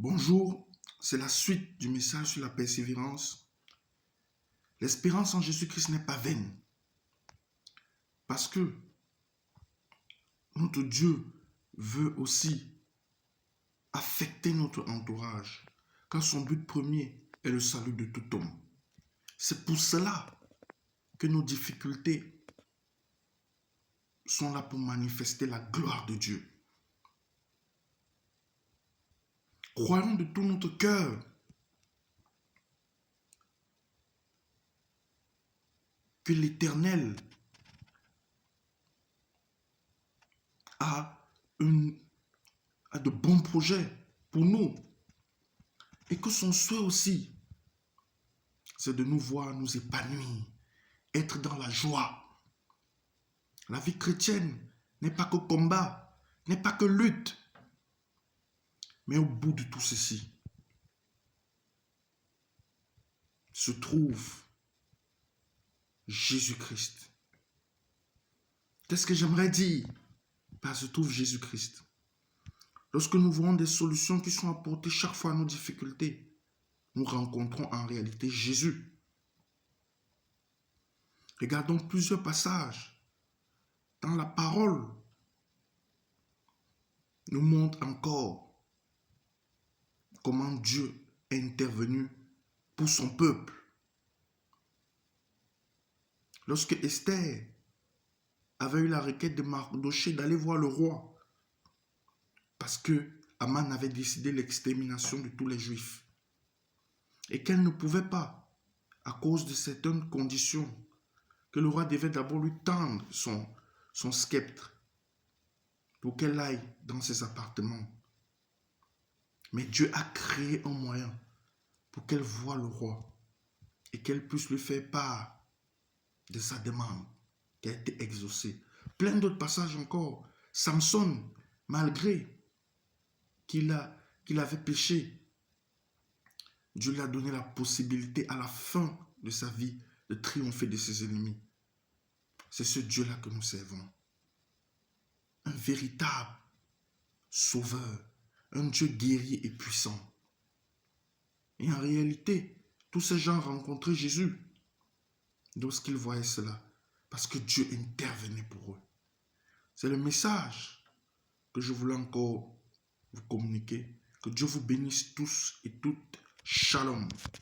Bonjour, c'est la suite du message sur la persévérance. L'espérance en Jésus-Christ n'est pas vaine. Parce que notre Dieu veut aussi affecter notre entourage. Car son but premier est le salut de tout homme. C'est pour cela que nos difficultés sont là pour manifester la gloire de Dieu. Croyons de tout notre cœur que l'Éternel a de bons projets pour nous et que son souhait aussi, c'est de nous voir nous épanouir, être dans la joie. La vie chrétienne n'est pas que combat, n'est pas que lutte, mais au bout de tout ceci se trouve Jésus-Christ. Qu'est-ce que j'aimerais dire par se trouve Jésus-Christ? Lorsque nous voyons des solutions qui sont apportées chaque fois à nos difficultés, nous rencontrons en réalité Jésus. Regardons plusieurs passages dans la parole nous montrent encore comment Dieu est intervenu pour son peuple. Lorsque Esther avait eu la requête de Mardochée d'aller voir le roi, parce que Aman avait décidé l'extermination de tous les Juifs, et qu'elle ne pouvait pas, à cause de certaines conditions, que le roi devait d'abord lui tendre son sceptre pour qu'elle aille dans ses appartements. Mais Dieu a créé un moyen pour qu'elle voie le roi et qu'elle puisse lui faire part de sa demande qui a été exaucée. Plein d'autres passages encore. Samson, malgré qu'il avait péché, Dieu lui a donné la possibilité à la fin de sa vie de triompher de ses ennemis. C'est ce Dieu-là que nous servons. Un véritable sauveur, un Dieu guerrier et puissant. Et en réalité, tous ces gens rencontraient Jésus lorsqu'ils voyaient cela, parce que Dieu intervenait pour eux. C'est le message que je voulais encore vous communiquer. Que Dieu vous bénisse tous et toutes. Shalom.